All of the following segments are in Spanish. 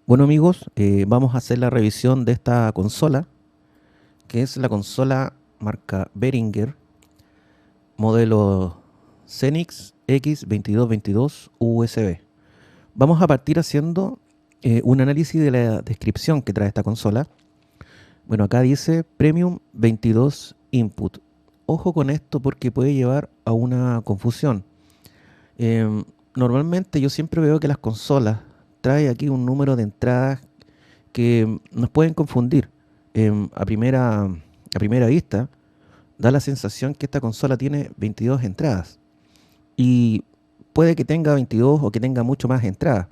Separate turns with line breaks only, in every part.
Bueno amigos, vamos a hacer la revisión de esta consola, que es la consola marca Behringer, modelo Xenix X2222 USB. Vamos a partir haciendo un análisis de la descripción que trae esta consola. Bueno, acá dice Premium 22 Input. Ojo con esto porque puede llevar a una confusión. Normalmente yo siempre veo que las consolas trae aquí un número de entradas que nos pueden confundir. A primera vista, da la sensación que esta consola tiene 22 entradas. Y puede que tenga 22 o que tenga mucho más entradas,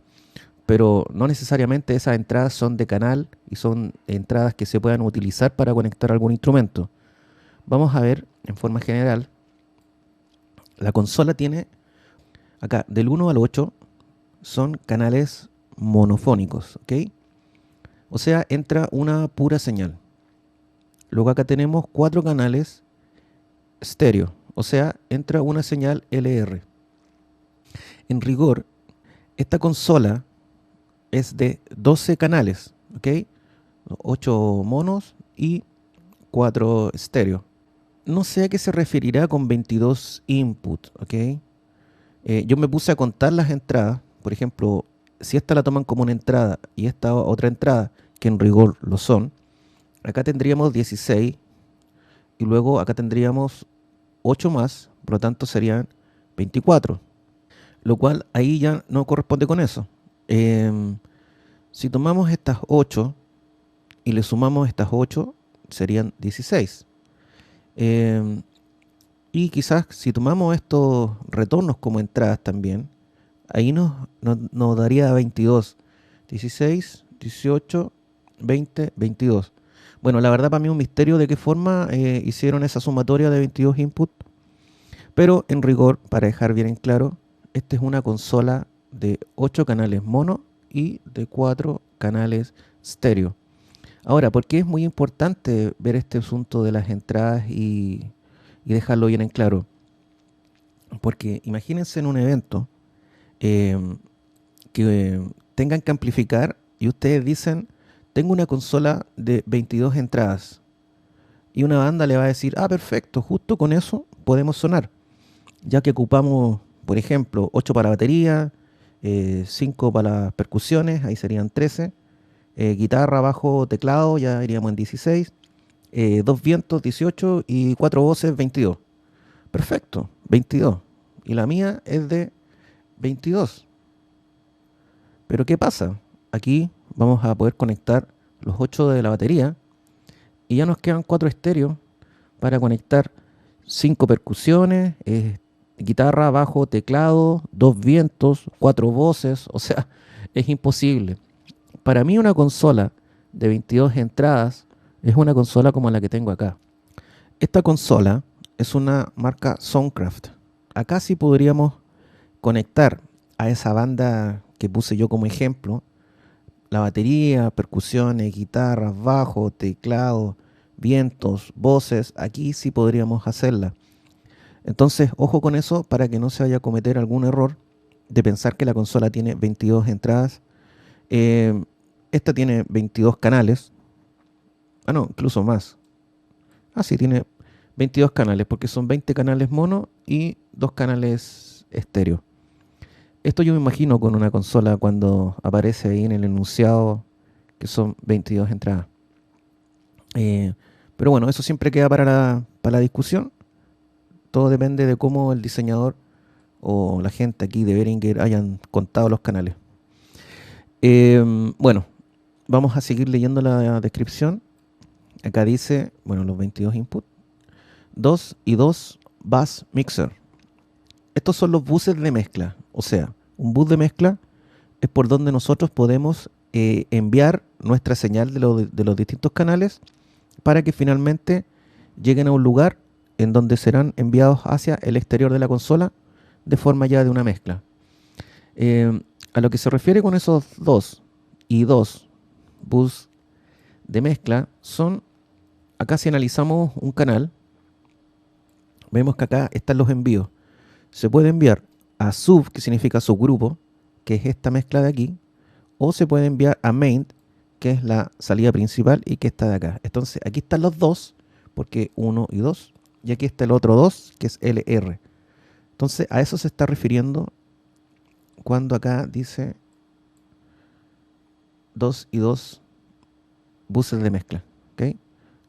pero no necesariamente esas entradas son de canal y son entradas que se puedan utilizar para conectar algún instrumento. Vamos a ver en forma general, la consola tiene acá del 1 al 8 son canales monofónicos, ¿ok? O sea, entra una pura señal. Luego acá tenemos 4 canales estéreo, o sea, entra una señal LR. En rigor, esta consola es de 12 canales, ¿ok? 8 monos y 4 estéreo. No sé a qué se referirá con 22 input, ¿ok? Yo me puse a contar las entradas, por ejemplo, si esta la toman como una entrada y esta otra entrada, que en rigor lo son, acá tendríamos 16 y luego acá tendríamos 8 más, por lo tanto serían 24, lo cual ahí ya no corresponde con eso. Em, si tomamos estas 8 y le sumamos estas 8, serían 16. Em, y quizás si tomamos estos retornos como entradas también, ahí nos daría 22, 16, 18, 20, 22. Bueno, la verdad para mí es un misterio de qué forma hicieron esa sumatoria de 22 inputs. Pero en rigor, para dejar bien en claro, esta es una consola de 8 canales mono y de 4 canales estéreo. Ahora, ¿por qué es muy importante ver este asunto de las entradas y dejarlo bien en claro? Porque imagínense en un evento eh, que tengan que amplificar y ustedes dicen, tengo una consola de 22 entradas. Y una banda le va a decir, ah, perfecto, justo con eso podemos sonar, ya que ocupamos, por ejemplo, 8 para batería, 5 para las percusiones, ahí serían 13, guitarra, bajo, teclado, ya iríamos en 16, 2 vientos, 18 y 4 voces, 22. Perfecto, 22. Y la mía es de 22. Pero ¿qué pasa? Aquí vamos a poder conectar los 8 de la batería y ya nos quedan 4 estéreos para conectar 5 percusiones, guitarra, bajo, teclado, 2 vientos, 4 voces, o sea, es imposible. Para mí una consola de 22 entradas es una consola como la que tengo acá. Esta consola es una marca Soundcraft. Acá sí podríamos conectar a esa banda que puse yo como ejemplo, la batería, percusiones, guitarras, bajo, teclado, vientos, voces, aquí sí podríamos hacerla. Entonces, ojo con eso para que no se vaya a cometer algún error de pensar que la consola tiene 22 entradas. Eh, Esta tiene 22 canales. Ah, no, incluso más. Ah, sí, tiene 22 canales porque son 20 canales mono y 2 canales estéreo. Esto yo me imagino con una consola cuando aparece ahí en el enunciado que son 22 entradas. Eh, pero bueno, eso siempre queda para la discusión. Todo depende de cómo el diseñador o la gente aquí de Behringer hayan contado los canales. Bueno, vamos a seguir leyendo la descripción. Acá dice, bueno, los 22 inputs. 2 y 2 bus mixer. Estos son los buses de mezcla. O sea, un bus de mezcla es por donde nosotros podemos enviar nuestra señal de los distintos canales para que finalmente lleguen a un lugar en donde serán enviados hacia el exterior de la consola de forma ya de una mezcla. Eh, a lo que se refiere con esos 2 y 2 bus de mezcla son, acá si analizamos un canal, vemos que acá están los envíos. Se puede enviar a sub, que significa subgrupo, que es esta mezcla de aquí, o se puede enviar a main, que es la salida principal y que está de acá. Entonces aquí están los dos, porque 1 y 2, y aquí está el otro 2, que es LR. Entonces a eso se está refiriendo cuando acá dice 2 y 2 buses de mezcla, ¿ok?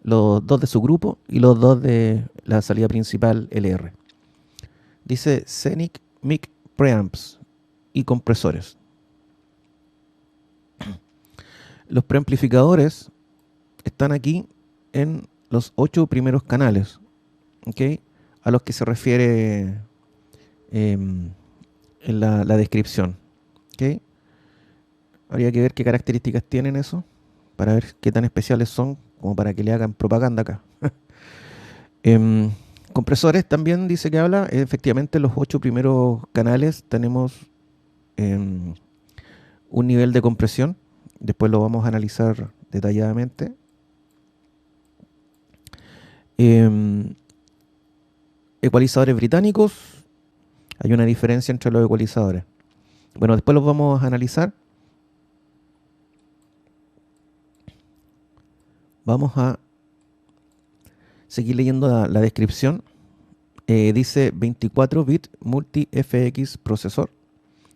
Los dos de su grupo y los dos de la salida principal LR. Dice Scenic Mic Preamps y compresores. Los preamplificadores están aquí en los 8 primeros canales, ¿ok? A los que se refiere en la descripción, ¿ok? Habría que ver qué características tienen eso, para ver qué tan especiales son, como para que le hagan propaganda acá. Compresores también dice que habla. Efectivamente, en los 8 primeros canales tenemos un nivel de compresión. Después lo vamos a analizar detalladamente. Ecualizadores británicos. Hay una diferencia entre los ecualizadores. Bueno, después los vamos a analizar. Vamos a seguir leyendo la descripción. Dice 24 bit multi-FX procesor.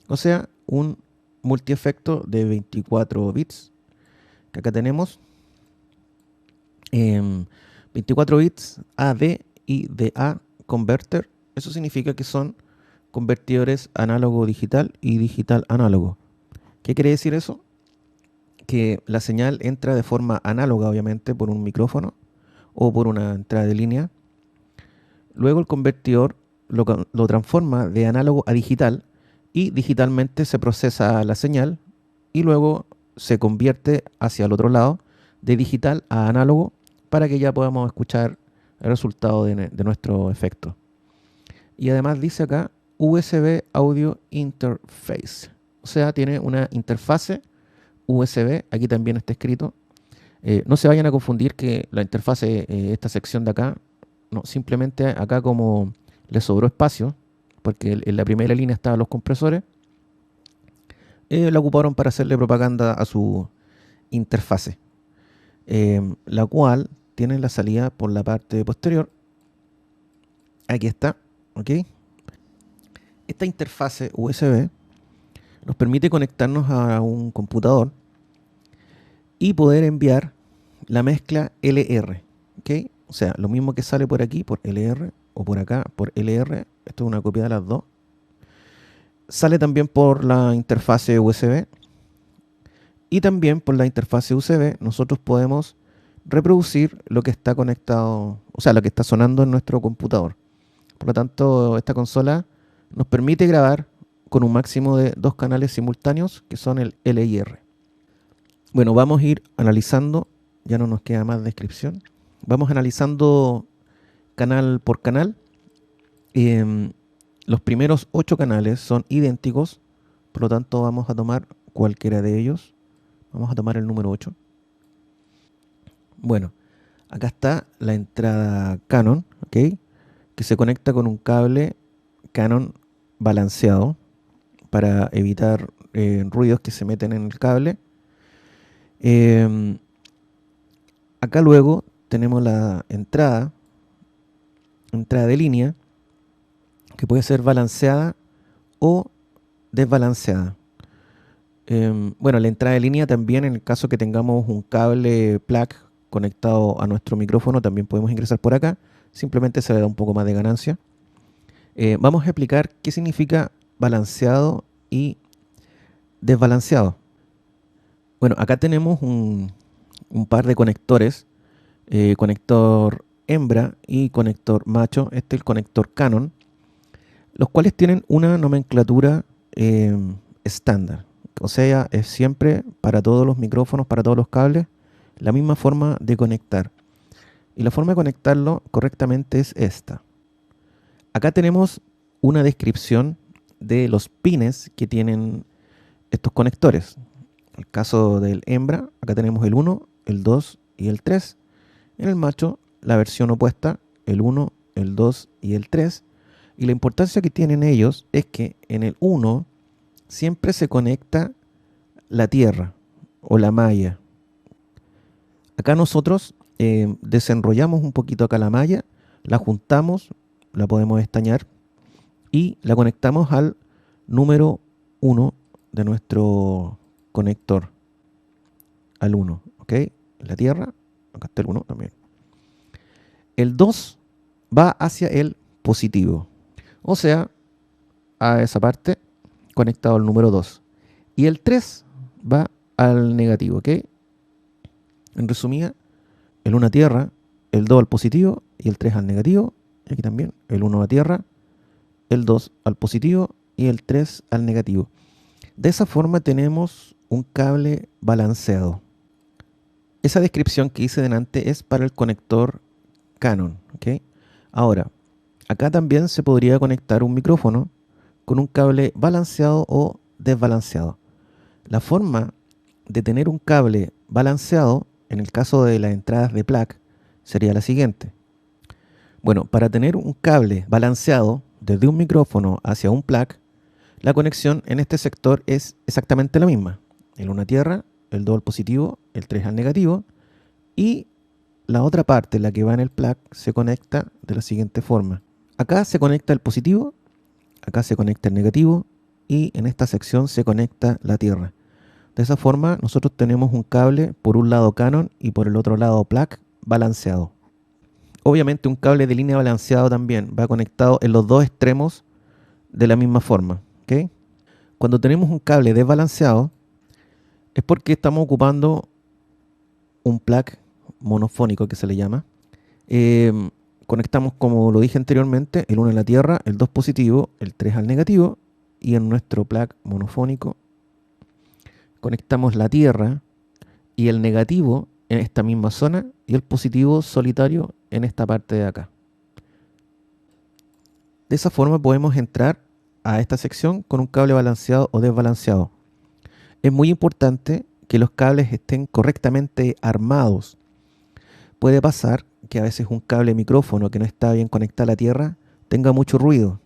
O sea, un multiefecto de 24 bits. Que acá tenemos 24 bits AD y DA converter. Eso significa que son convertidores análogo digital y digital análogo. ¿Qué quiere decir eso? Que la señal entra de forma análoga, obviamente, por un micrófono o por una entrada de línea. Luego el convertidor lo transforma de análogo a digital y digitalmente se procesa la señal y luego se convierte hacia el otro lado de digital a análogo para que ya podamos escuchar el resultado de nuestro efecto. Y además dice acá USB Audio Interface. O sea, tiene una interfase USB. Aquí también está escrito. No se vayan a confundir que la interfase, esta sección de acá, no, simplemente acá como le sobró espacio, porque en la primera línea estaban los compresores, la ocuparon para hacerle propaganda a su interfase, la cual tiene la salida por la parte posterior. Aquí está, ¿ok? Esta interfase USB nos permite conectarnos a un computador y poder enviar la mezcla LR, ¿ok? O sea, lo mismo que sale por aquí, por LR, o por acá, por LR. Esto es una copia de las dos. Sale también por la interfase USB. Y también por la interfase USB nosotros podemos reproducir lo que está conectado, o sea, lo que está sonando en nuestro computador. Por lo tanto, esta consola nos permite grabar con un máximo de 2 canales simultáneos, que son el L y R. Bueno, vamos a ir analizando, ya no nos queda más descripción. Vamos analizando canal por canal. Los primeros 8 canales son idénticos, por lo tanto vamos a tomar cualquiera de ellos. Vamos a tomar el número 8. Bueno, acá está la entrada Canon, ¿ok? Que se conecta con un cable Canon balanceado para evitar ruidos que se meten en el cable. Acá luego tenemos la entrada de línea, que puede ser balanceada o desbalanceada. Bueno, la entrada de línea también, en el caso que tengamos un cable plug conectado a nuestro micrófono, también podemos ingresar por acá. Simplemente se le da un poco más de ganancia. Vamos a explicar qué significa balanceado y desbalanceado. Bueno, acá tenemos un par de conectores, conector hembra y conector macho. Este es el conector Canon, los cuales tienen una nomenclatura estándar. O sea, es siempre para todos los micrófonos, para todos los cables, la misma forma de conectar. Y la forma de conectarlo correctamente es esta. Acá tenemos una descripción de los pines que tienen estos conectores. En el caso del hembra, acá tenemos el 1, el 2 y el 3. En el macho, la versión opuesta, el 1, el 2 y el 3. Y la importancia que tienen ellos es que en el 1 siempre se conecta la tierra o la malla. Acá nosotros desenrollamos un poquito acá la malla, la juntamos, la podemos estañar y la conectamos al número 1 de nuestro conector, al 1, ¿ok? La tierra, acá está el 1 también. El 2 va hacia el positivo, o sea, a esa parte conectado al número 2. Y el 3 va al negativo, ¿ok? En resumida, el 1 a tierra, el 2 al positivo y el 3 al negativo. Y aquí también, el 1 a tierra, el 2 al positivo y el 3 al negativo. De esa forma tenemos un cable balanceado. Esa descripción que hice delante es para el conector Canon, ¿ok? Ahora, acá también se podría conectar un micrófono con un cable balanceado o desbalanceado. La forma de tener un cable balanceado, en el caso de las entradas de plug, sería la siguiente. Bueno, para tener un cable balanceado desde un micrófono hacia un plug, la conexión en este sector es exactamente la misma. El 1 a tierra, el 2 al positivo, el 3 al negativo, y la otra parte, la que va en el plug, se conecta de la siguiente forma. Acá se conecta el positivo, acá se conecta el negativo, y en esta sección se conecta la tierra. De esa forma nosotros tenemos un cable por un lado Canon y por el otro lado plug balanceado. Obviamente un cable de línea balanceado también va conectado en los dos extremos de la misma forma, ¿ok? Cuando tenemos un cable desbalanceado es porque estamos ocupando un plug monofónico que se le llama. Conectamos, como lo dije anteriormente, el 1 a la tierra, el 2 positivo, el 3 al negativo, y en nuestro plug monofónico conectamos la tierra y el negativo en esta misma zona y el positivo solitario en esta parte de acá. De esa forma podemos entrar a esta sección con un cable balanceado o desbalanceado. Es muy importante que los cables estén correctamente armados. Puede pasar que a veces un cable micrófono que no está bien conectado a la tierra tenga mucho ruido,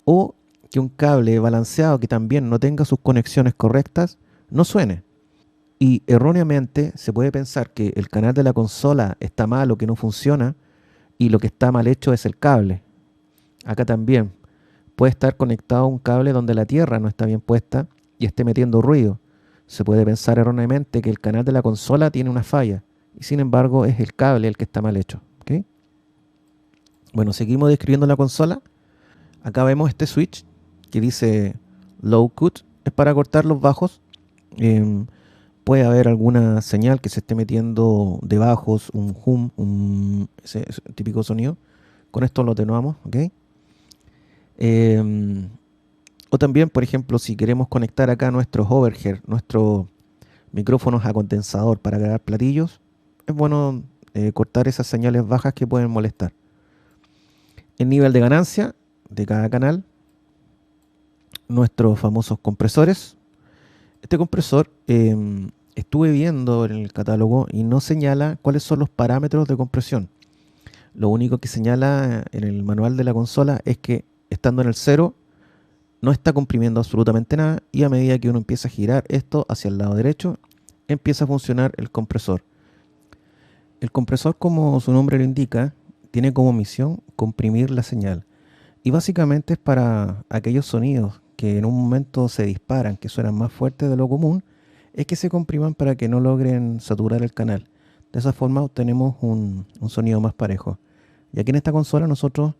o que un cable balanceado que también no tenga sus conexiones correctas no suene. Y erróneamente se puede pensar que el canal de la consola está mal o que no funciona y lo que está mal hecho es el cable. Acá también puede estar conectado un cable donde la tierra no está bien puesta y esté metiendo ruido. Se puede pensar erróneamente que el canal de la consola tiene una falla y sin embargo es el cable el que está mal hecho, ¿ok? Bueno, seguimos describiendo la consola. Acá vemos este switch que dice low cut, es para cortar los bajos. Puede haber alguna señal que se esté metiendo de bajos, un hum, ese típico sonido. Con esto lo atenuamos, ¿ok? O también, por ejemplo, si queremos conectar acá nuestros overhead, nuestros micrófonos a condensador para grabar platillos, es bueno cortar esas señales bajas que pueden molestar. El nivel de ganancia de cada canal, nuestros famosos compresores. Este compresor estuve viendo en el catálogo y no señala cuáles son los parámetros de compresión. Lo único que señala en el manual de la consola es que estando en el 0 no está comprimiendo absolutamente nada y a medida que uno empieza a girar esto hacia el lado derecho empieza a funcionar el compresor. El compresor, como su nombre lo indica, tiene como misión comprimir la señal y básicamente es para aquellos sonidos que en un momento se disparan, que suenan más fuertes de lo común, es que se compriman para que no logren saturar el canal. De esa forma obtenemos un sonido más parejo. Y aquí en esta consola nosotros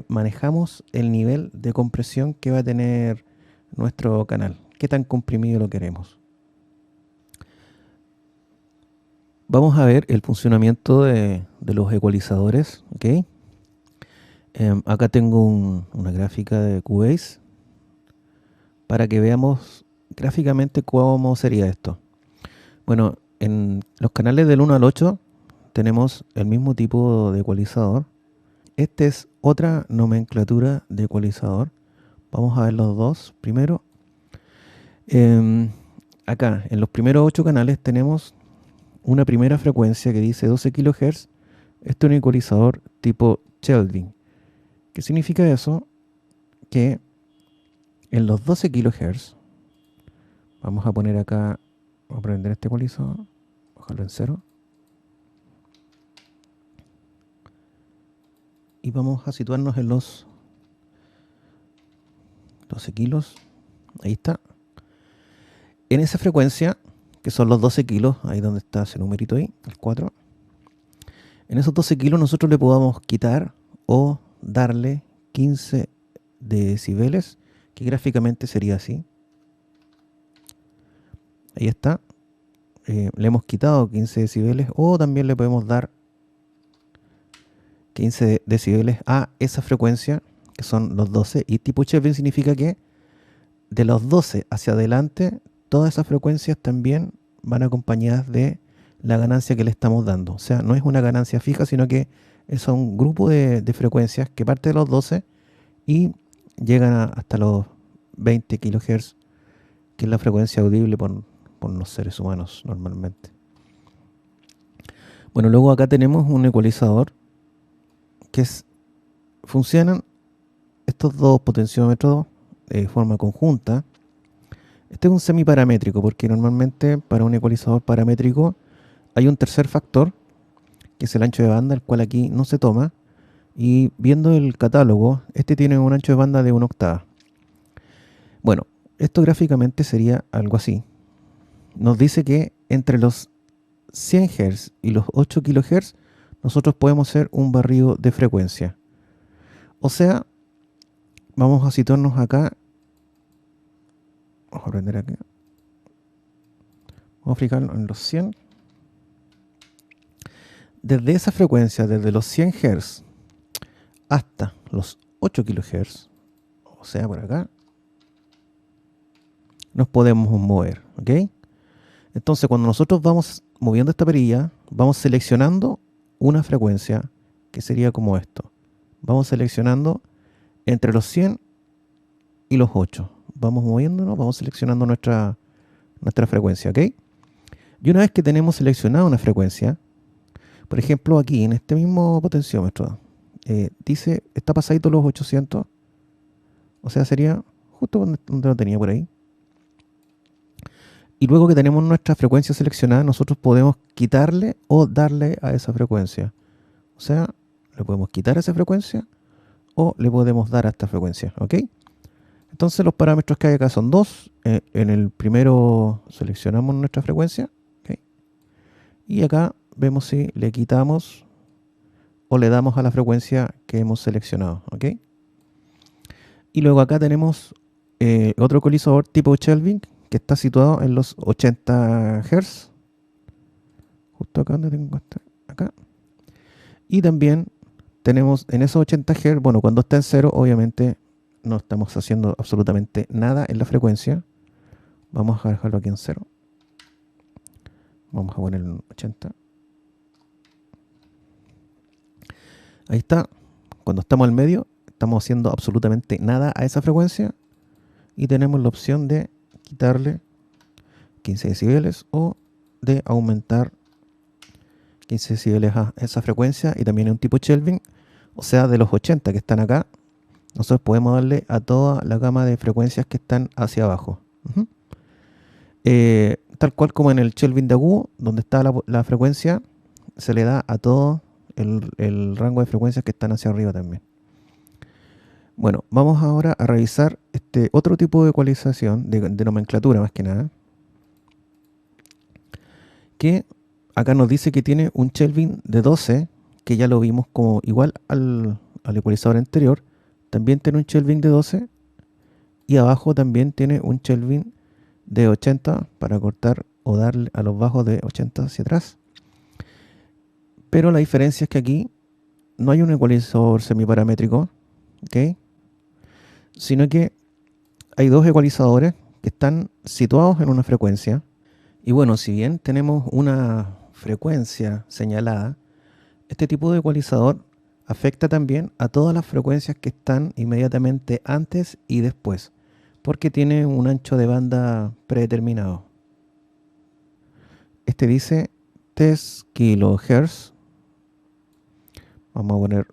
manejamos el nivel de compresión que va a tener nuestro canal. Qué tan comprimido lo queremos. Vamos a ver el funcionamiento de los ecualizadores. ¿Okay? Acá tengo una gráfica de Cubase para que veamos gráficamente cómo sería esto. Bueno, en los canales del 1 al 8 tenemos el mismo tipo de ecualizador. Esta es otra nomenclatura de ecualizador. Vamos a ver los dos primero. Acá, en los primeros 8 canales tenemos una primera frecuencia que dice 12 kHz. Este es un ecualizador tipo Kelvin. ¿Qué significa eso? Que en los 12 kHz Vamos a poner acá, vamos a prender este ecualizador, bajarlo en 0. Y vamos a situarnos en los 12 kilos. Ahí está. En esa frecuencia, que son los 12 kilos, ahí donde está ese numerito ahí, el 4. En esos 12 kilos nosotros le podamos quitar o darle 15 decibeles, que gráficamente sería así. Ahí está. Le hemos quitado 15 decibeles o también le podemos dar 15 decibeles a esa frecuencia, que son los 12. Y tipo Kelvin significa que de los 12 hacia adelante, todas esas frecuencias también van acompañadas de la ganancia que le estamos dando. O sea, no es una ganancia fija, sino que es un grupo de frecuencias que parte de los 12 y llegan hasta los 20 kHz, que es la frecuencia audible por los seres humanos normalmente. Bueno, luego acá tenemos un ecualizador que funcionan estos dos potenciómetros de forma conjunta. Este es un semiparamétrico porque normalmente para un ecualizador paramétrico hay un tercer factor, que es el ancho de banda, el cual aquí no se toma. Y viendo el catálogo, este tiene un ancho de banda de 1 octava. Bueno, esto gráficamente sería algo así. Nos dice que entre los 100 Hz y los 8 kHz nosotros podemos hacer un barrido de frecuencia. O sea, vamos a situarnos acá. Vamos a prender aquí. Vamos a fijarlo en los 100. Desde esa frecuencia, desde los 100 Hz hasta los 8 kHz, o sea, por acá, nos podemos mover, ¿ok? Entonces, cuando nosotros vamos moviendo esta perilla, vamos seleccionando una frecuencia que sería como esto. Vamos seleccionando entre los 100 y los 8. Vamos moviéndonos, vamos seleccionando nuestra frecuencia, ¿ok? Y una vez que tenemos seleccionada una frecuencia, por ejemplo, aquí en este mismo potenciómetro, dice, está pasadito los 800, o sea, sería justo donde lo tenía por ahí. Y luego que tenemos nuestra frecuencia seleccionada, nosotros podemos quitarle o darle a esa frecuencia. O sea, le podemos quitar a esa frecuencia o le podemos dar a esta frecuencia, ¿ok? Entonces los parámetros que hay acá son dos. En el primero seleccionamos nuestra frecuencia, ¿ok? Y acá vemos si le quitamos o le damos a la frecuencia que hemos seleccionado, ¿ok? Y luego acá tenemos otro ecualizador tipo Kelvin que está situado en los 80 Hz. Justo acá donde tengo acá. Y también tenemos en esos 80 Hz, bueno, cuando está en cero, obviamente no estamos haciendo absolutamente nada en la frecuencia. Vamos a dejarlo aquí en 0. Vamos a poner en 80. Ahí está. Cuando estamos al medio, estamos haciendo absolutamente nada a esa frecuencia. Y tenemos la opción de quitarle 15 decibeles o de aumentar 15 decibeles a esa frecuencia. Y también es un tipo Kelvin. O sea, de los 80 que están acá, nosotros podemos darle a toda la gama de frecuencias que están hacia abajo. Tal cual como en el Kelvin de agudo, donde está la frecuencia, se le da a todo el rango de frecuencias que están hacia arriba también. Bueno, vamos ahora a revisar este otro tipo de ecualización, de nomenclatura más que nada, que acá nos dice que tiene un Kelvin de 12, que ya lo vimos como igual al ecualizador anterior. También tiene un Kelvin de 12 y abajo también tiene un Kelvin de 80 para cortar o darle a los bajos de 80 hacia atrás. Pero la diferencia es que aquí no hay un ecualizador semiparamétrico, ¿ok? Sino que hay dos ecualizadores que están situados en una frecuencia. Y bueno, si bien tenemos una frecuencia señalada, este tipo de ecualizador afecta también a todas las frecuencias que están inmediatamente antes y después, porque tiene un ancho de banda predeterminado. Este dice 3 kHz. Vamos a poner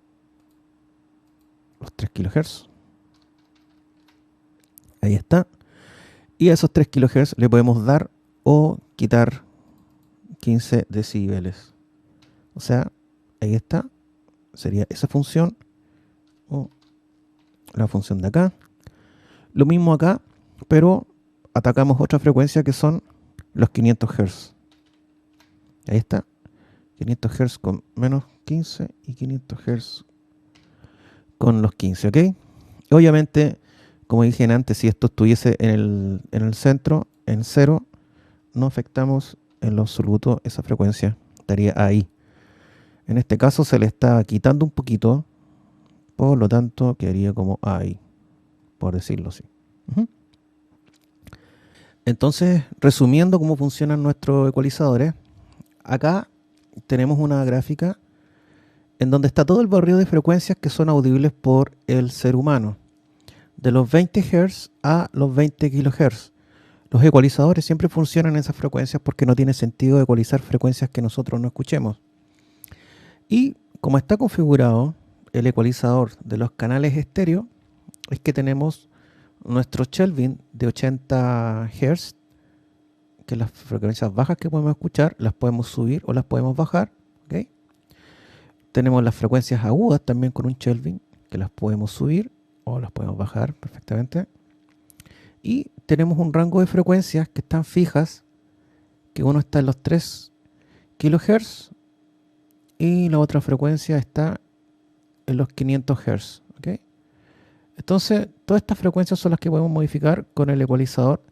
los 3 kHz. Ahí está. Y a esos 3 kHz le podemos dar o quitar 15 decibeles. O sea, ahí está. Sería esa función o la función de acá. Lo mismo acá, pero atacamos otra frecuencia que son los 500 Hz. Ahí está. 500 Hz con menos 15 y 500 Hz con los 15, ¿ok? Obviamente, como dije antes, si esto estuviese en el centro, en cero, no afectamos en lo absoluto esa frecuencia. Estaría ahí. En este caso se le está quitando un poquito, por lo tanto quedaría como ahí, por decirlo así. Ujú. Entonces, resumiendo cómo funcionan nuestros ecualizadores, acá tenemos una gráfica en donde está todo el barrido de frecuencias que son audibles por el ser humano, de los 20 Hz a los 20 kHz. Los ecualizadores siempre funcionan en esas frecuencias porque no tiene sentido ecualizar frecuencias que nosotros no escuchemos. Y como está configurado el ecualizador de los canales estéreo, es que tenemos nuestro Kelvin de 80 Hz, que las frecuencias bajas que podemos escuchar las podemos subir o las podemos bajar. ¿Okay? Tenemos las frecuencias agudas también con un Kelvin, que las podemos subir o las podemos bajar perfectamente. Y tenemos un rango de frecuencias que están fijas, que uno está en los 3 kHz y la otra frecuencia está en los 500 Hz. ¿Okay? Entonces, todas estas frecuencias son las que podemos modificar con el ecualizador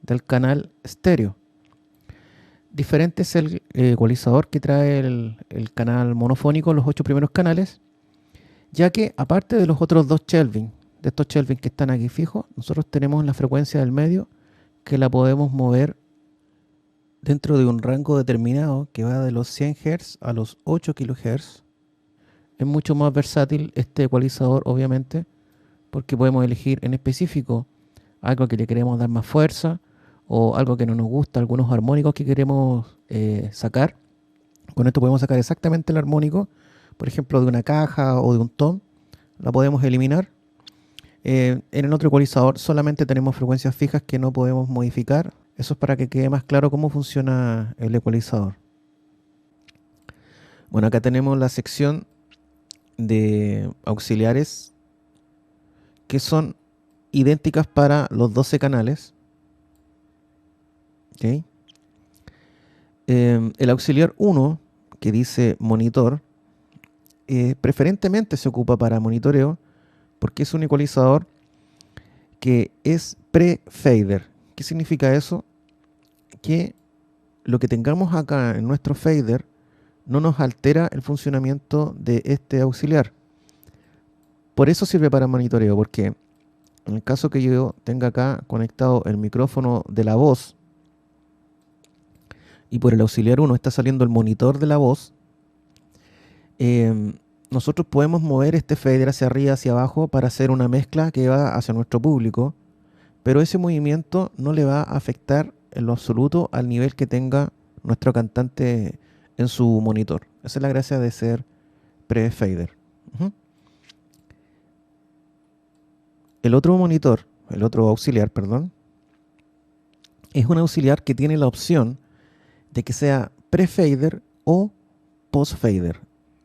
del canal estéreo. Diferente es el ecualizador que trae el canal monofónico, los 8 primeros canales, ya que aparte de los otros 2 Kelvin, de estos Kelvin que están aquí fijos, nosotros tenemos la frecuencia del medio que la podemos mover dentro de un rango determinado que va de los 100 Hz a los 8 kHz. Es mucho más versátil este ecualizador, obviamente, porque podemos elegir en específico algo que le queremos dar más fuerza o algo que no nos gusta, algunos armónicos que queremos sacar. Con esto podemos sacar exactamente el armónico, por ejemplo, de una caja o de un tom, la podemos eliminar. En el otro ecualizador solamente tenemos frecuencias fijas que no podemos modificar. Eso es para que quede más claro cómo funciona el ecualizador. Bueno, acá tenemos la sección de auxiliares que son idénticas para los 12 canales. ¿Okay? El auxiliar 1, que dice monitor, preferentemente se ocupa para monitoreo porque es un ecualizador que es pre-fader. ¿Qué significa eso? Que lo que tengamos acá en nuestro fader no nos altera el funcionamiento de este auxiliar. Por eso sirve para monitoreo, porque en el caso que yo tenga acá conectado el micrófono de la voz y por el auxiliar 1 está saliendo el monitor de la voz, nosotros podemos mover este fader hacia arriba, hacia abajo para hacer una mezcla que va hacia nuestro público, pero ese movimiento no le va a afectar en lo absoluto al nivel que tenga nuestro cantante en su monitor. Esa es la gracia de ser pre-fader. Uh-huh. El otro monitor, el otro auxiliar, perdón, es un auxiliar que tiene la opción de que sea pre-fader o post-fader.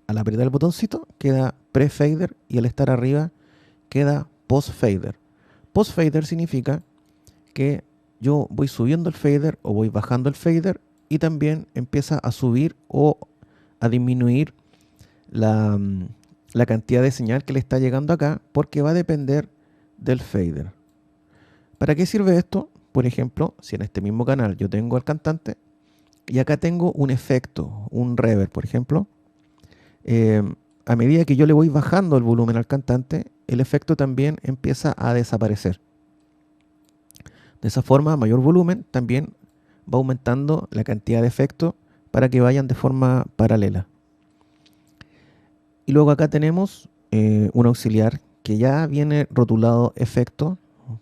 Al apretar el botoncito queda pre-fader y al estar arriba queda post-fader. Post-fader significa que yo voy subiendo el fader o voy bajando el fader y también empieza a subir o a disminuir la cantidad de señal que le está llegando acá porque va a depender del fader. ¿Para qué sirve esto? Por ejemplo, si en este mismo canal yo tengo al cantante y acá tengo un efecto, un reverb, por ejemplo, a medida que yo le voy bajando el volumen al cantante, el efecto también empieza a desaparecer. De esa forma, a mayor volumen, también va aumentando la cantidad de efectos para que vayan de forma paralela. Y luego acá tenemos un auxiliar que ya viene rotulado efecto,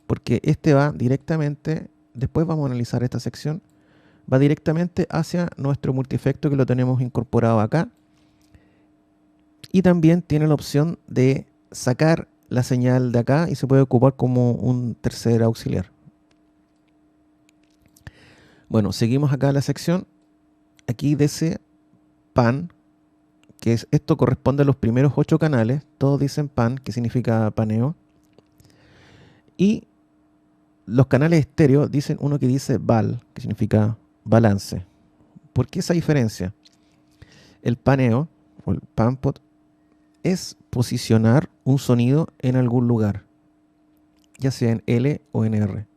porque este va directamente, después vamos a analizar esta sección, va directamente hacia nuestro multiefecto que lo tenemos incorporado acá. Y también tiene la opción de sacar la señal de acá y se puede ocupar como un tercer auxiliar. Bueno, seguimos acá en la sección. Aquí dice pan, que esto corresponde a los primeros 8 canales. Todos dicen pan, que significa paneo. Y los canales estéreo dicen uno que dice val, que significa balance. ¿Por qué esa diferencia? El paneo, o el panpot, es posicionar un sonido en algún lugar, ya sea en L o en R.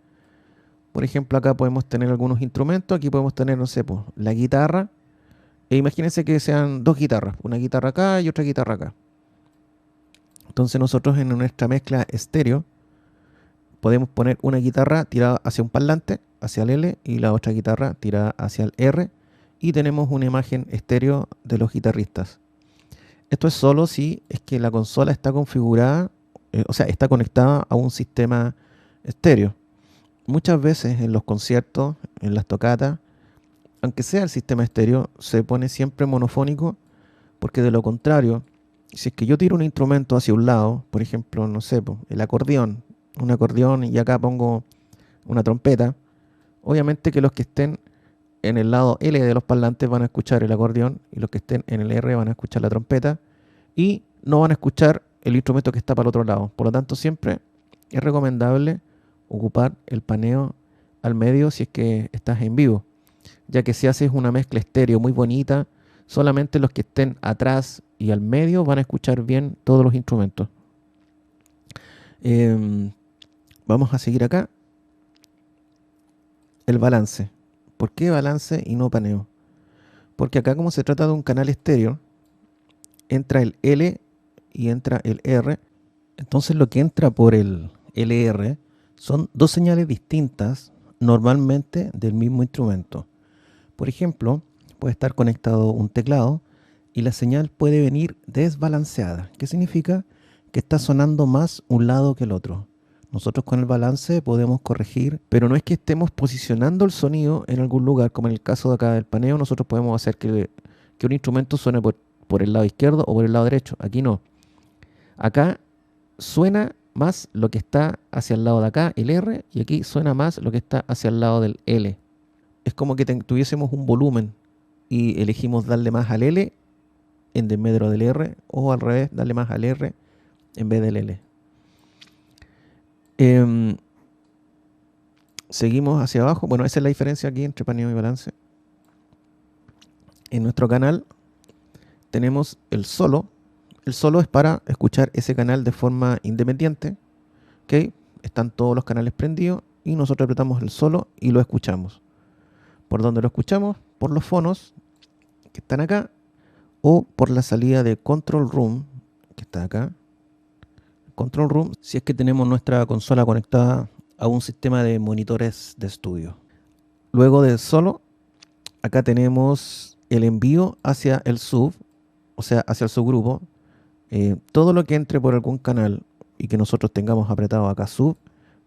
Por ejemplo, acá podemos tener algunos instrumentos. Aquí podemos tener, no sé, pues, la guitarra. E imagínense que sean 2 guitarras, una guitarra acá y otra guitarra acá. Entonces nosotros en nuestra mezcla estéreo podemos poner una guitarra tirada hacia un parlante, hacia el L, y la otra guitarra tirada hacia el R, y tenemos una imagen estéreo de los guitarristas. Esto es solo si es que la consola está configurada, o sea, está conectada a un sistema estéreo. Muchas veces en los conciertos, en las tocatas, aunque sea el sistema estéreo, se pone siempre monofónico, porque de lo contrario, si es que yo tiro un instrumento hacia un lado, por ejemplo, no sé, el acordeón, un acordeón y acá pongo una trompeta, obviamente que los que estén en el lado L de los parlantes van a escuchar el acordeón y los que estén en el R van a escuchar la trompeta y no van a escuchar el instrumento que está para el otro lado. Por lo tanto, siempre es recomendable ocupar el paneo al medio si es que estás en vivo, ya que si haces una mezcla estéreo muy bonita, solamente los que estén atrás y al medio van a escuchar bien todos los instrumentos. Vamos a seguir acá. El balance. ¿Por qué balance y no paneo? Porque acá, como se trata de un canal estéreo, entra el L y entra el R. Entonces lo que entra por el LR son 2 señales distintas, normalmente del mismo instrumento. Por ejemplo, puede estar conectado un teclado y la señal puede venir desbalanceada. ¿Qué significa? Que está sonando más un lado que el otro. Nosotros con el balance podemos corregir, pero no es que estemos posicionando el sonido en algún lugar, como en el caso de acá del paneo. Nosotros podemos hacer que un instrumento suene por el lado izquierdo o por el lado derecho. Aquí no. Acá suena más lo que está hacia el lado de acá, el R, y aquí suena más lo que está hacia el lado del L. Es como que tuviésemos un volumen y elegimos darle más al L en desmedro del R, o al revés, darle más al R en vez del L. Seguimos hacia abajo. Bueno, esa es la diferencia aquí entre paneo y balance. En nuestro canal tenemos el solo. El solo es para escuchar ese canal de forma independiente. ¿Okay? Están todos los canales prendidos y nosotros apretamos el solo y lo escuchamos. ¿Por dónde lo escuchamos? Por los fonos que están acá o por la salida de Control Room que está acá. Control Room, si es que tenemos nuestra consola conectada a un sistema de monitores de estudio. Luego del solo, acá tenemos el envío hacia el sub, o sea, hacia el subgrupo. Todo lo que entre por algún canal y que nosotros tengamos apretado acá sub,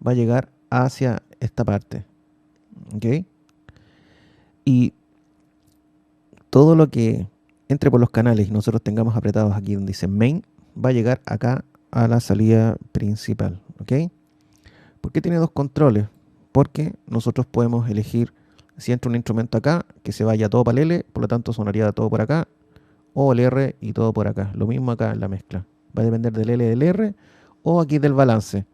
va a llegar hacia esta parte. ¿Ok? Y todo lo que entre por los canales y nosotros tengamos apretados aquí donde dice main, va a llegar acá a la salida principal. ¿Ok? ¿Por qué tiene 2 controles? Porque nosotros podemos elegir si entra un instrumento acá, que se vaya todo para el L, por lo tanto sonaría todo por acá, o el R y todo por acá. Lo mismo acá en la mezcla. Va a depender del L y del R, o aquí del balance.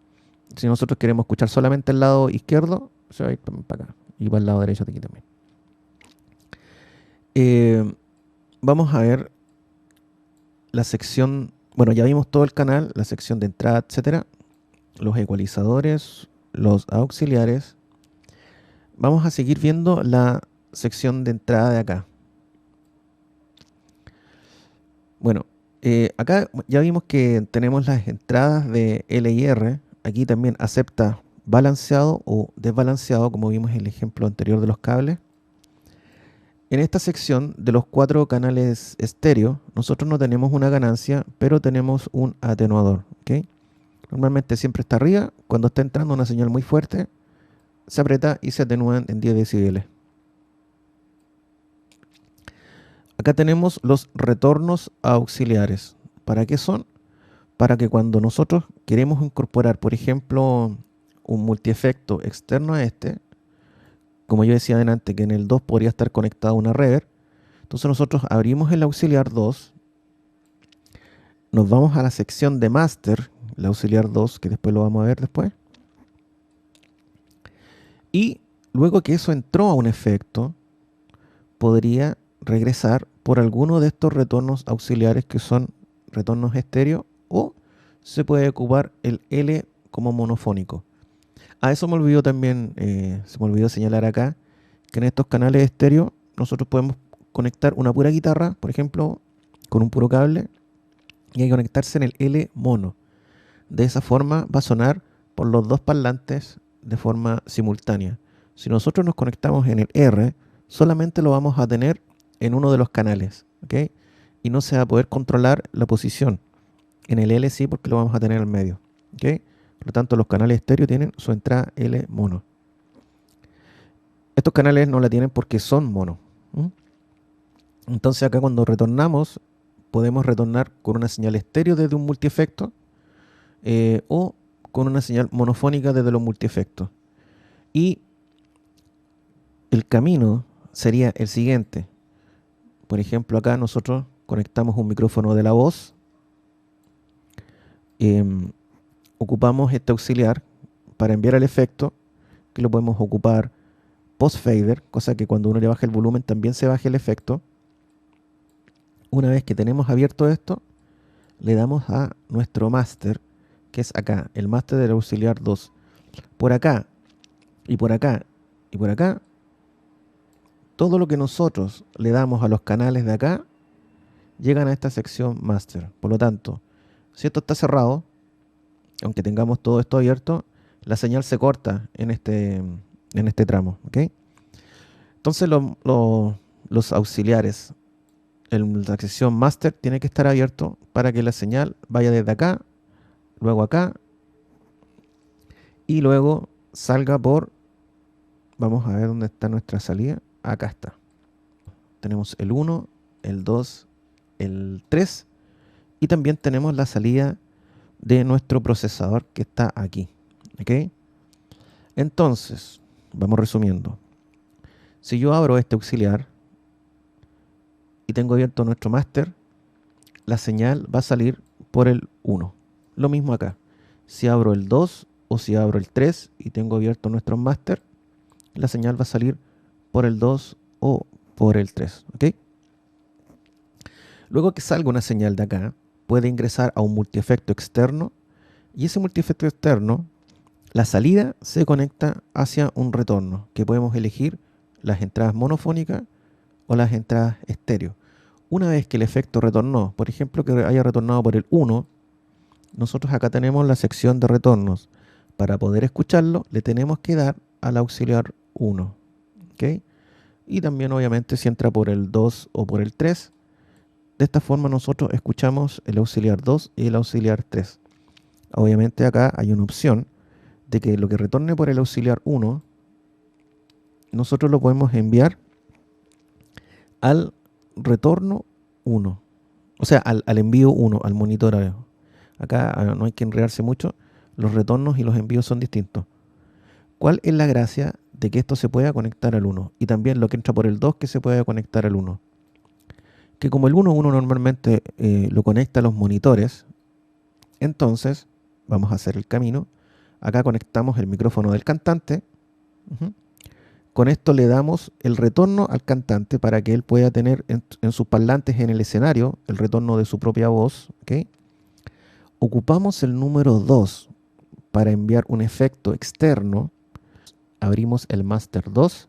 Si nosotros queremos escuchar solamente el lado izquierdo, se va a ir para acá. Y para el lado derecho de aquí también. Vamos a ver la sección. Bueno, ya vimos todo el canal, la sección de entrada, etcétera. Los ecualizadores, los auxiliares. Vamos a seguir viendo la sección de entrada de acá. Bueno, acá ya vimos que tenemos las entradas de L y R. Aquí también acepta balanceado o desbalanceado, como vimos en el ejemplo anterior de los cables. En esta sección de los 4 canales estéreo, nosotros no tenemos una ganancia, pero tenemos un atenuador. ¿Okay? Normalmente siempre está arriba. Cuando está entrando una señal muy fuerte, se aprieta y se atenúan en 10 decibeles. Acá tenemos los retornos auxiliares. ¿Para qué son? Para que cuando nosotros queremos incorporar, por ejemplo, un multiefecto externo a este, como yo decía adelante, que en el 2 podría estar conectada una reverb. Entonces nosotros abrimos el auxiliar 2, nos vamos a la sección de master, el auxiliar 2, que después lo vamos a ver después. Y luego que eso entró a un efecto, podría regresar por alguno de estos retornos auxiliares que son retornos estéreo, o se puede ocupar el L como monofónico. Eso me olvidó también, se me olvidó señalar acá, que en estos canales estéreo nosotros podemos conectar una pura guitarra, por ejemplo, con un puro cable, y hay que conectarse en el L mono. De esa forma va a sonar por los dos parlantes de forma simultánea. Si nosotros nos conectamos en el R, solamente lo vamos a tener en uno de los canales, ¿ok? Y no se va a poder controlar la posición. En el L sí, porque lo vamos a tener en el medio, ¿ok? Por lo tanto, los canales estéreo tienen su entrada L mono. Estos canales no la tienen porque son mono. Entonces acá cuando retornamos, podemos retornar con una señal estéreo desde un multiefecto, o con una señal monofónica desde los multiefectos. Y el camino sería el siguiente. Por ejemplo, acá nosotros conectamos un micrófono de la voz, ocupamos este auxiliar para enviar el efecto, que lo podemos ocupar post-fader, cosa que cuando uno le baja el volumen también se baje el efecto. Una vez que tenemos abierto esto, le damos a nuestro master, que es acá, el master del auxiliar 2. Por acá, y por acá, y por acá, todo lo que nosotros le damos a los canales de acá, llegan a esta sección master. Por lo tanto, si esto está cerrado, aunque tengamos todo esto abierto, la señal se corta en este tramo, ¿ok? Entonces los auxiliares en la sección master tiene que estar abierto para que la señal vaya desde acá, luego acá, y luego salga por, vamos a ver dónde está nuestra salida, acá está. Tenemos el 1, el 2, el 3, y también tenemos la salida de nuestro procesador que está aquí, ¿ok? Entonces, vamos resumiendo. Si yo abro este auxiliar y tengo abierto nuestro máster, la señal va a salir por el 1. Lo mismo acá. Si abro el 2 o si abro el 3 y tengo abierto nuestro máster, la señal va a salir por el 2 o por el 3, ¿ok? Luego que salga una señal de acá, puede ingresar a un multiefecto externo, y ese multiefecto externo, la salida se conecta hacia un retorno, que podemos elegir las entradas monofónicas o las entradas estéreo. Una vez que el efecto retornó, por ejemplo que haya retornado por el 1, nosotros acá tenemos la sección de retornos. Para poder escucharlo, le tenemos que dar al auxiliar 1, ¿ok? Y también obviamente si entra por el 2 o por el 3, de esta forma nosotros escuchamos el auxiliar 2 y el auxiliar 3. Obviamente acá hay una opción de que lo que retorne por el auxiliar 1, nosotros lo podemos enviar al retorno 1. O sea, al envío 1, al monitoreo. Acá no hay que enredarse mucho, los retornos y los envíos son distintos. ¿Cuál es la gracia de que esto se pueda conectar al 1? Y también lo que entra por el 2 que se pueda conectar al 1. Que como el 1 uno normalmente lo conecta a los monitores, entonces vamos a hacer el camino. Acá conectamos el micrófono del cantante. Con esto le damos el retorno al cantante para que él pueda tener en sus parlantes en el escenario el retorno de su propia voz, ¿ok? Ocupamos el número 2 para enviar un efecto externo. Abrimos el master 2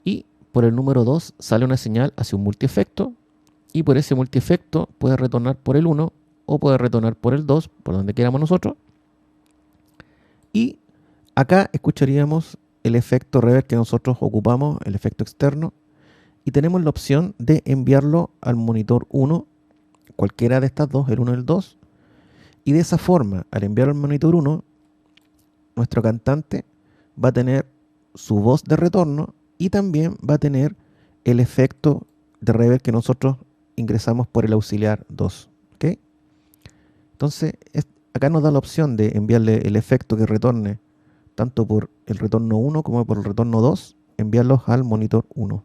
y por el número 2 sale una señal hacia un multiefecto, y por ese multiefecto puede retornar por el 1 o puede retornar por el 2, por donde queramos nosotros. Y acá escucharíamos el efecto reverb que nosotros ocupamos, el efecto externo, y tenemos la opción de enviarlo al monitor 1, cualquiera de estas dos, el 1 y el 2, y de esa forma, al enviarlo al monitor 1, nuestro cantante va a tener su voz de retorno y también va a tener el efecto de reverb que nosotros ingresamos por el auxiliar 2, ¿ok? Entonces, acá nos da la opción de enviarle el efecto que retorne tanto por el retorno 1 como por el retorno 2, enviarlos al monitor 1.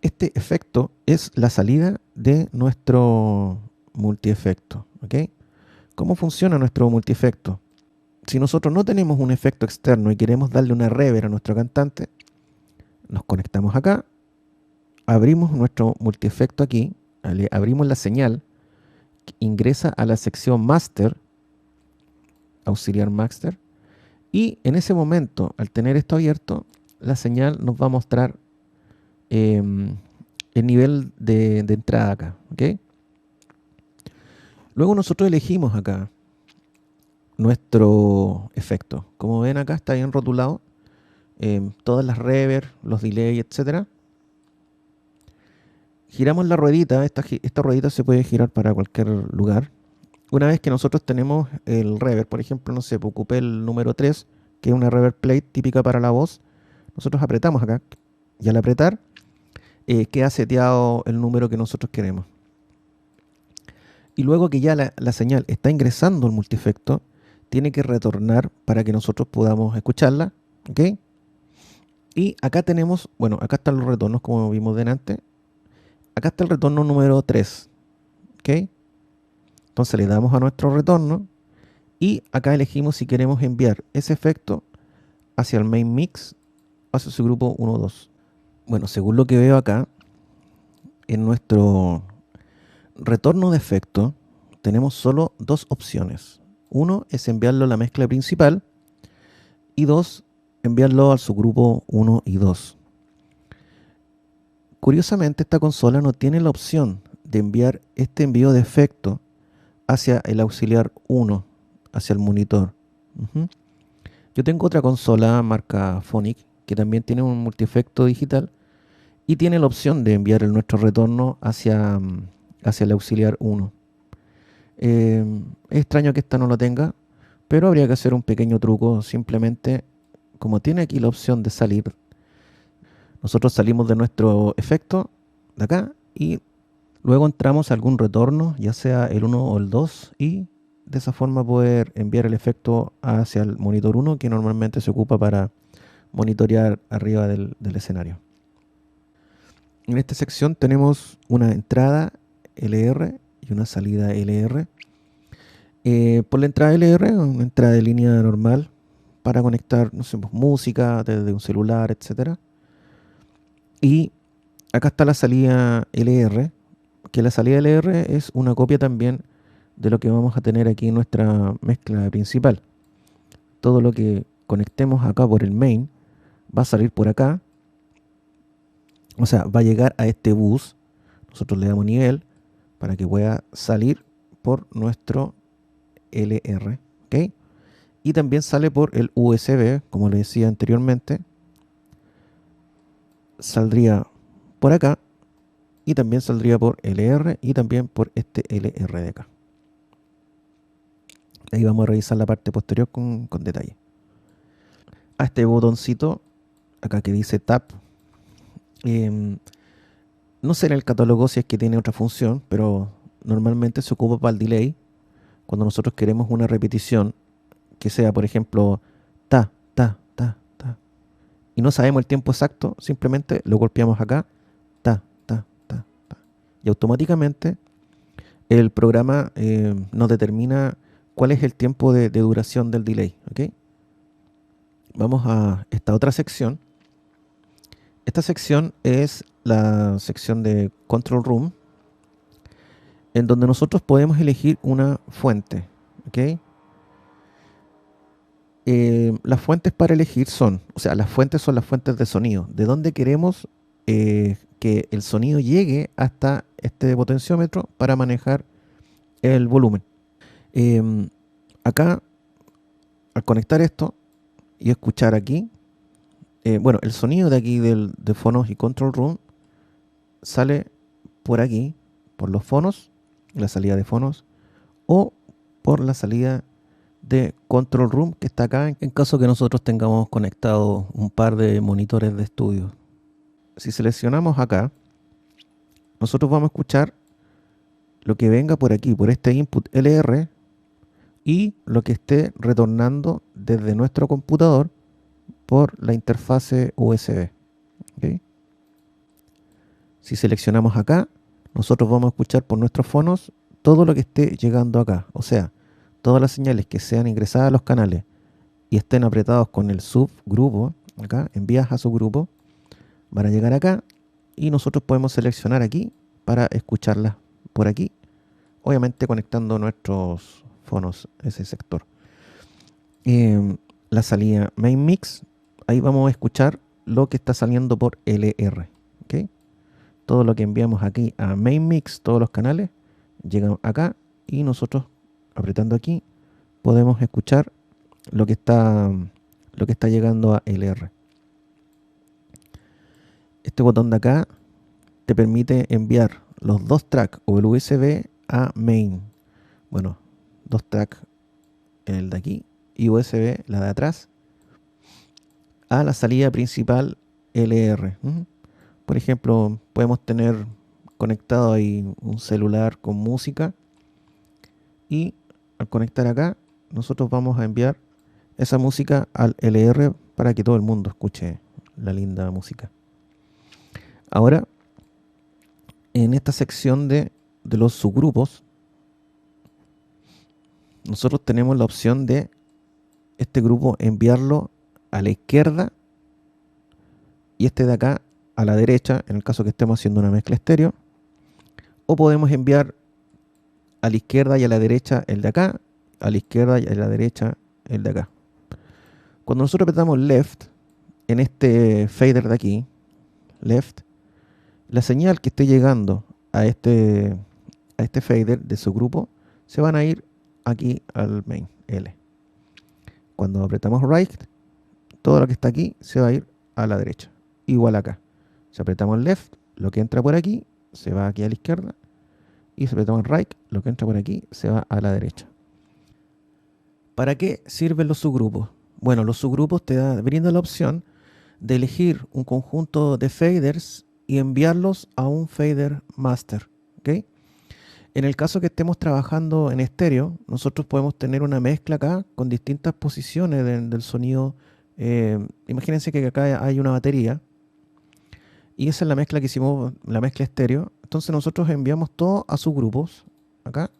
Este efecto es la salida de nuestro multiefecto, ¿ok? ¿Cómo funciona nuestro multiefecto? Si nosotros no tenemos un efecto externo y queremos darle una reverb a nuestro cantante, nos conectamos acá, abrimos nuestro multiefecto aquí, abrimos la señal, ingresa a la sección Master, auxiliar Master, y en ese momento, al tener esto abierto, la señal nos va a mostrar el nivel de entrada acá, ¿ok? Luego nosotros elegimos acá nuestro efecto. Como ven acá está bien rotulado, todas las reverb, los delay, etcétera. Giramos la ruedita, esta ruedita se puede girar para cualquier lugar. Una vez que nosotros tenemos el reverb, por ejemplo, no sé, ocupé el número 3, que es una reverb plate típica para la voz, nosotros apretamos acá, y al apretar queda seteado el número que nosotros queremos. Y luego que ya la señal está ingresando al multiefecto, tiene que retornar para que nosotros podamos escucharla, ¿ok? Y acá tenemos, bueno, acá están los retornos como vimos delante. Acá está el retorno número 3, ¿ok? Entonces le damos a nuestro retorno y acá elegimos si queremos enviar ese efecto hacia el main mix, hacia su grupo 1-2. Bueno, según lo que veo acá, en nuestro retorno de efecto tenemos solo dos opciones. Uno es enviarlo a la mezcla principal y dos, enviarlo al subgrupo 1 y 2. Curiosamente, esta consola no tiene la opción de enviar este envío de efecto hacia el auxiliar 1, hacia el monitor. Yo tengo otra consola marca Phonic que también tiene un multiefecto digital y tiene la opción de enviar nuestro retorno hacia el auxiliar 1. Es extraño que esta no lo tenga, pero habría que hacer un pequeño truco. Simplemente, como tiene aquí la opción de salir, nosotros salimos de nuestro efecto de acá y luego entramos a algún retorno, ya sea el 1 o el 2, y de esa forma poder enviar el efecto hacia el monitor 1, que normalmente se ocupa para monitorear arriba del escenario. En esta sección tenemos una entrada LR y una salida LR. Por la entrada LR, una entrada de línea normal para conectar, no sé, música desde un celular, etcétera. Y acá está la salida LR, que la salida LR es una copia también de lo que vamos a tener aquí en nuestra mezcla principal. Todo lo que conectemos acá por el main va a salir por acá. O sea, va a llegar a este bus. Nosotros le damos nivel para que pueda salir por nuestro LR, ¿ok? Y también sale por el USB, como les decía anteriormente. Saldría por acá y también saldría por LR y también por este LR de acá. Ahí vamos a revisar la parte posterior con detalle. A este botoncito acá que dice Tap, no sé en el catálogo si es que tiene otra función, pero normalmente se ocupa para el delay. Cuando nosotros queremos una repetición que sea, por ejemplo, ta, ta, ta, ta, y no sabemos el tiempo exacto, simplemente lo golpeamos acá, ta, ta, ta, ta. Y automáticamente el programa nos determina cuál es el tiempo de duración del delay, ¿ok? Vamos a esta otra sección. Esta sección es la sección de Control Room, en donde nosotros podemos elegir una fuente, ¿ok? Las fuentes para elegir son, o sea, las fuentes son las fuentes de sonido, de dónde queremos que el sonido llegue hasta este potenciómetro para manejar el volumen. Acá, al conectar esto y escuchar aquí, bueno, el sonido de aquí de Phonos y Control Room sale por aquí, por los Phonos, la salida de Phonos, o por la salida de Control Room que está acá en caso que nosotros tengamos conectado un par de monitores de estudio. Si seleccionamos acá, nosotros vamos a escuchar lo que venga por aquí, por este input LR, y lo que esté retornando desde nuestro computador por la interfase USB. ¿ok? Si seleccionamos acá, nosotros vamos a escuchar por nuestros fonos todo lo que esté llegando acá. O sea, todas las señales que sean ingresadas a los canales y estén apretados con el subgrupo, acá, envías a subgrupo, van a llegar acá y nosotros podemos seleccionar aquí para escucharlas por aquí, obviamente conectando nuestros fonos a ese sector. La salida main mix, ahí vamos a escuchar lo que está saliendo por LR, ¿ok? Todo lo que enviamos aquí a main mix, todos los canales, llegan acá y nosotros apretando aquí podemos escuchar lo que está llegando a LR. Este botón de acá te permite enviar los dos tracks o el USB a main. Bueno, dos tracks, el de aquí y USB, la de atrás, a la salida principal LR. Por ejemplo, podemos tener conectado ahí un celular con música y al conectar acá, nosotros vamos a enviar esa música al LR para que todo el mundo escuche la linda música. Ahora, en esta sección de los subgrupos, nosotros tenemos la opción de este grupo enviarlo a la izquierda y este de acá a la derecha, en el caso que estemos haciendo una mezcla estéreo, o podemos enviar a la izquierda y a la derecha el de acá, a la izquierda y a la derecha el de acá. Cuando nosotros apretamos left en este fader de aquí, left, la señal que esté llegando a este fader de su grupo se van a ir aquí al main L. Cuando apretamos right, todo lo que está aquí se va a ir a la derecha. Igual acá. Si apretamos left, lo que entra por aquí se va aquí a la izquierda. Y si apretamos right, lo que entra por aquí se va a la derecha. ¿Para qué sirven los subgrupos? Bueno, los subgrupos te brindan la opción de elegir un conjunto de faders y enviarlos a un fader master. ¿Okay? En el caso que estemos trabajando en estéreo, nosotros podemos tener una mezcla acá con distintas posiciones del sonido. Imagínense que acá hay una batería y esa es la mezcla que hicimos, la mezcla estéreo. Entonces nosotros enviamos todo a subgrupos, acá.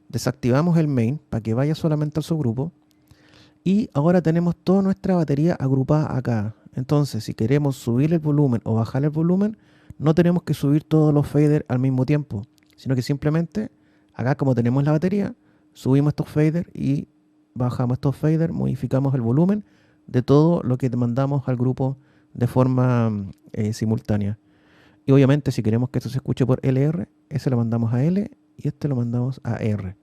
Desactivamos el main para que vaya solamente al subgrupo. Y ahora tenemos toda nuestra batería agrupada acá. Entonces, si queremos subir el volumen o bajar el volumen, no tenemos que subir todos los faders al mismo tiempo, sino que simplemente, acá como tenemos la batería, subimos estos faders y bajamos estos faders, modificamos el volumen de todo lo que mandamos al grupo de forma simultánea. Y obviamente si queremos que esto se escuche por LR, ese lo mandamos a L y este lo mandamos a R.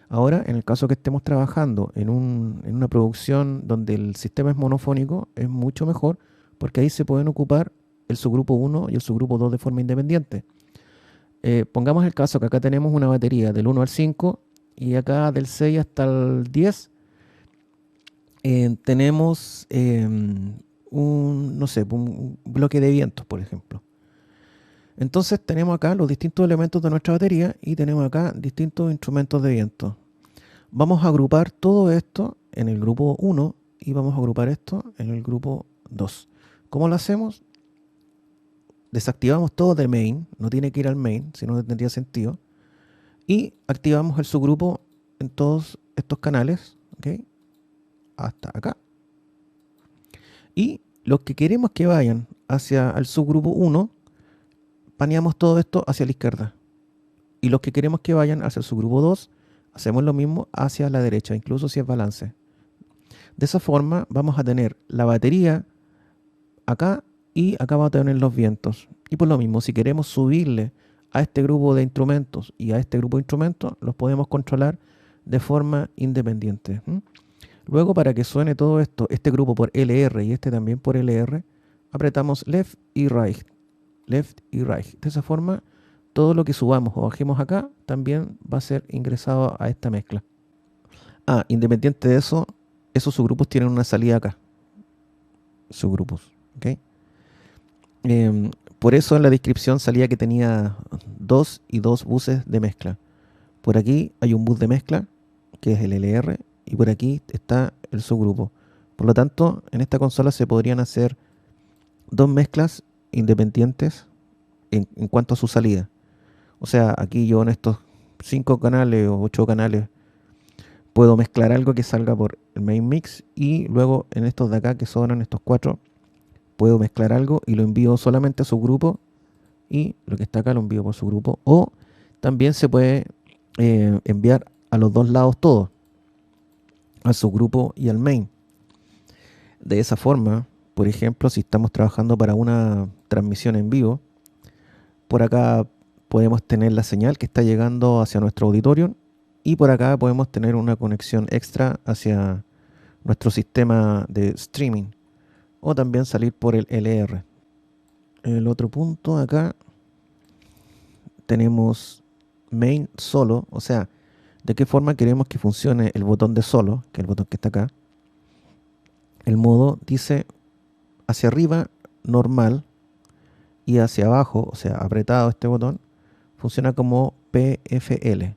Ahora, en el caso que estemos trabajando en una producción donde el sistema es monofónico, es mucho mejor porque ahí se pueden ocupar el subgrupo 1 y el subgrupo 2 de forma independiente. Pongamos el caso que acá tenemos una batería del 1 al 5 y acá del 6 hasta el 10 tenemos no sé, un bloque de vientos, por ejemplo. Entonces tenemos acá los distintos elementos de nuestra batería y tenemos acá distintos instrumentos de viento. Vamos a agrupar todo esto en el grupo 1 y vamos a agrupar esto en el grupo 2. ¿Cómo lo hacemos? Desactivamos todo de main, no tiene que ir al main, si no tendría sentido. Y activamos el subgrupo en todos estos canales, ¿ok? Hasta acá. Y los que queremos que vayan hacia el subgrupo 1, paneamos todo esto hacia la izquierda. Y los que queremos que vayan hacia el subgrupo 2, hacemos lo mismo hacia la derecha, incluso si es balance. De esa forma vamos a tener la batería acá y acá vamos a tener los vientos. Y por lo mismo, si queremos subirle a este grupo de instrumentos y a este grupo de instrumentos, los podemos controlar de forma independiente. Luego, para que suene todo esto, este grupo por LR y este también por LR, apretamos left y right. Left y right. De esa forma, todo lo que subamos o bajemos acá también va a ser ingresado a esta mezcla. Independiente de eso, esos subgrupos tienen una salida acá. Subgrupos. ¿Ok? Por eso en la descripción salía que tenía 2 y 2 buses de mezcla. Por aquí hay un bus de mezcla, que es el LR, y por aquí está el subgrupo. Por lo tanto, en esta consola se podrían hacer dos mezclas independientes en cuanto a su salida. O sea, aquí yo en estos 5 canales o 8 canales puedo mezclar algo que salga por el main mix y luego en estos de acá que son estos 4 puedo mezclar algo y lo envío solamente a su grupo y lo que está acá lo envío por su grupo. O también se puede enviar a los dos lados todo, a su grupo y al main. De esa forma, por ejemplo, si estamos trabajando para una transmisión en vivo, por acá podemos tener la señal que está llegando hacia nuestro auditorio y por acá podemos tener una conexión extra hacia nuestro sistema de streaming o también salir por el LR. El otro punto acá tenemos main solo, o sea, de qué forma queremos que funcione el botón de solo, que es el botón que está acá. El modo dice hacia arriba normal y hacia abajo, o sea, apretado este botón, funciona como PFL.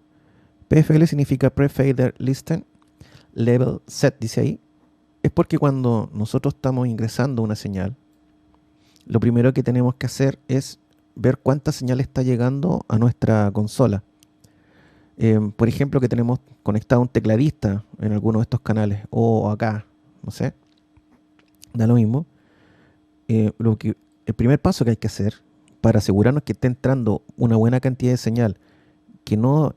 PFL significa Pre-Fader Listen Level Set, dice ahí. Es porque cuando nosotros estamos ingresando una señal, lo primero que tenemos que hacer es ver cuánta señal está llegando a nuestra consola. Por ejemplo, que tenemos conectado un tecladista en alguno de estos canales o acá, no sé, da lo mismo. El primer paso que hay que hacer para asegurarnos que esté entrando una buena cantidad de señal, que no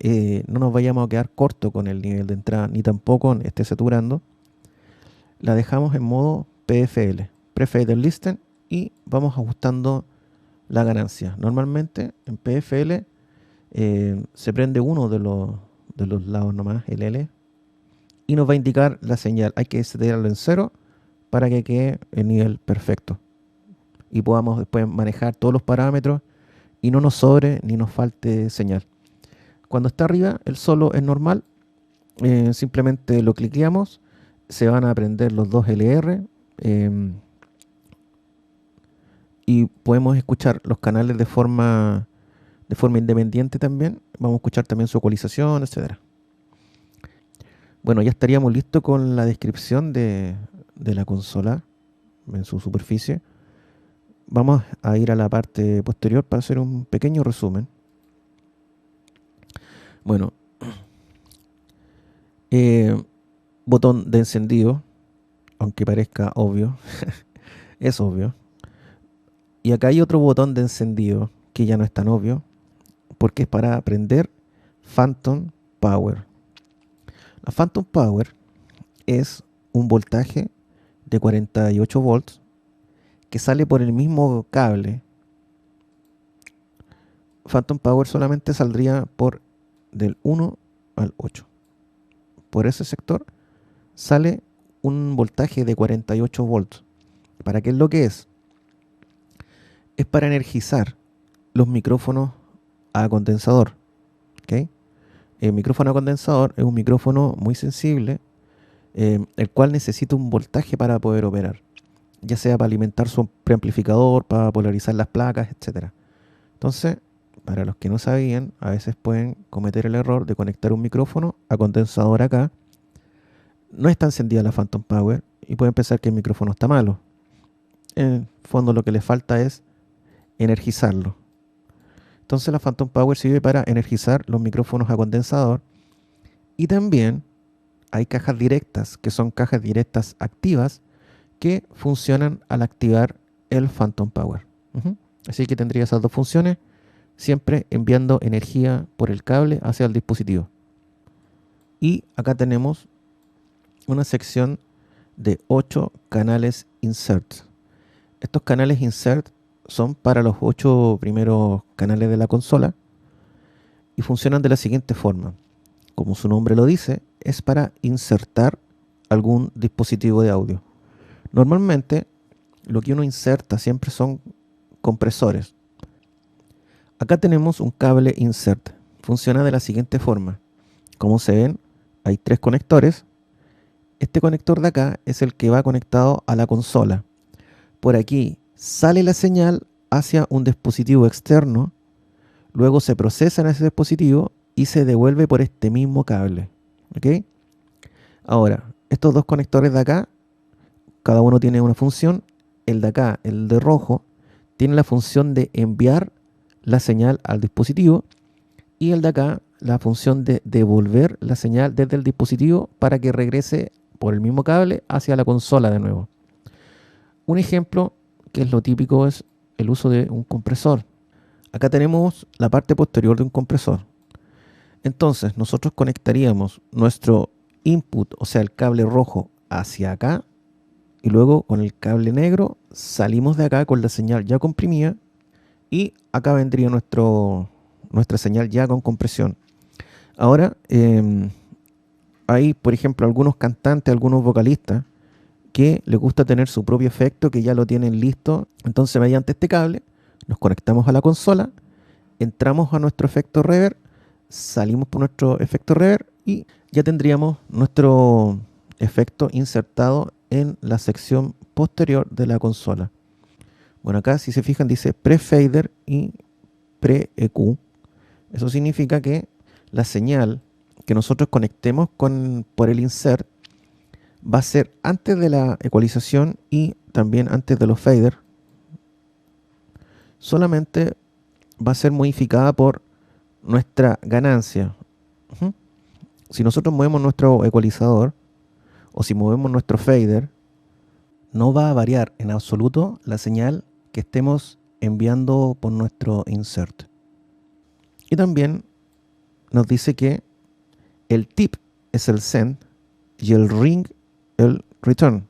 nos vayamos a quedar corto con el nivel de entrada, ni tampoco esté saturando, la dejamos en modo PFL, Pre-Fader Listen, y vamos ajustando la ganancia. Normalmente en PFL se prende uno de los lados nomás, el L, y nos va a indicar la señal. Hay que setearlo en 0 para que quede el nivel perfecto y podamos después manejar todos los parámetros y no nos sobre ni nos falte señal. Cuando está arriba, el solo es normal. Simplemente lo cliqueamos, se van a prender los dos LR y podemos escuchar los canales de forma independiente también. Vamos a escuchar también su ecualización, etcétera. Bueno, ya estaríamos listos con la descripción de la consola en su superficie. Vamos a ir a la parte posterior para hacer un pequeño resumen. Bueno, botón de encendido, aunque parezca obvio, es obvio. Y acá hay otro botón de encendido que ya no es tan obvio, porque es para prender Phantom Power. La Phantom Power es un voltaje de 48 volts que sale por el mismo cable. Phantom Power solamente saldría por del 1 al 8. Por ese sector sale un voltaje de 48 volts. ¿Para qué es lo que es? Es para energizar los micrófonos a condensador. ¿Okay? El micrófono a condensador es un micrófono muy sensible, el cual necesita un voltaje para poder operar, ya sea para alimentar su preamplificador, para polarizar las placas, etc. Entonces, para los que no sabían, a veces pueden cometer el error de conectar un micrófono a condensador acá. No está encendida la Phantom Power y pueden pensar que el micrófono está malo. En el fondo lo que le falta es energizarlo. Entonces la Phantom Power sirve para energizar los micrófonos a condensador y también hay cajas directas, que son cajas directas activas que funcionan al activar el Phantom Power. Así que tendría esas dos funciones, siempre enviando energía por el cable hacia el dispositivo. Y acá tenemos una sección de 8 canales insert. Estos canales insert son para los 8 primeros canales de la consola y funcionan de la siguiente forma. Como su nombre lo dice, es para insertar algún dispositivo de audio. Normalmente lo que uno inserta siempre son compresores. Acá tenemos un cable insert. Funciona de la siguiente forma. Como se ven, hay 3 conectores. Este conector de acá es el que va conectado a la consola. Por aquí sale la señal hacia un dispositivo externo, luego se procesa en ese dispositivo y se devuelve por este mismo cable. ¿Ok? Ahora, estos dos conectores de acá, cada uno tiene una función. el de acá, el de rojo, tiene la función de enviar la señal al dispositivo y el de acá la función de devolver la señal desde el dispositivo para que regrese por el mismo cable hacia la consola de nuevo. Un ejemplo que es lo típico es el uso de un compresor. Acá tenemos la parte posterior de un compresor. Entonces nosotros conectaríamos nuestro input, o sea el cable rojo, hacia acá y luego con el cable negro salimos de acá con la señal ya comprimida y acá vendría nuestra señal ya con compresión. Ahora, hay, por ejemplo, algunos cantantes, algunos vocalistas que les gusta tener su propio efecto, que ya lo tienen listo. Entonces, mediante este cable, nos conectamos a la consola, entramos a nuestro efecto reverb, salimos por nuestro efecto reverb y ya tendríamos nuestro efecto insertado en la sección posterior de la consola. Bueno, acá si se fijan dice pre-fader y pre-EQ. Eso significa que la señal que nosotros conectemos por el insert va a ser antes de la ecualización y también antes de los faders. Solamente va a ser modificada por nuestra ganancia. Si nosotros movemos nuestro ecualizador o si movemos nuestro fader, no va a variar en absoluto la señal que estemos enviando por nuestro insert. Y también nos dice que el tip es el send y el ring el return.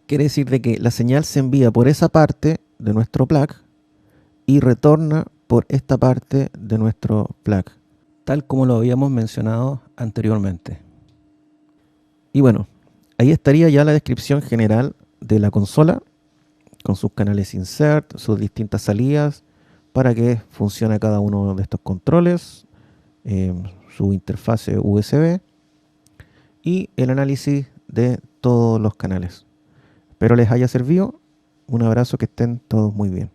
Quiere decir de que la señal se envía por esa parte de nuestro plug y retorna por esta parte de nuestro plug, tal como lo habíamos mencionado anteriormente. Y bueno, ahí estaría ya la descripción general de la consola con sus canales insert, sus distintas salidas, para que funcione cada uno de estos controles, su interfase USB y el análisis de todos los canales. Espero les haya servido. Un abrazo, que estén todos muy bien.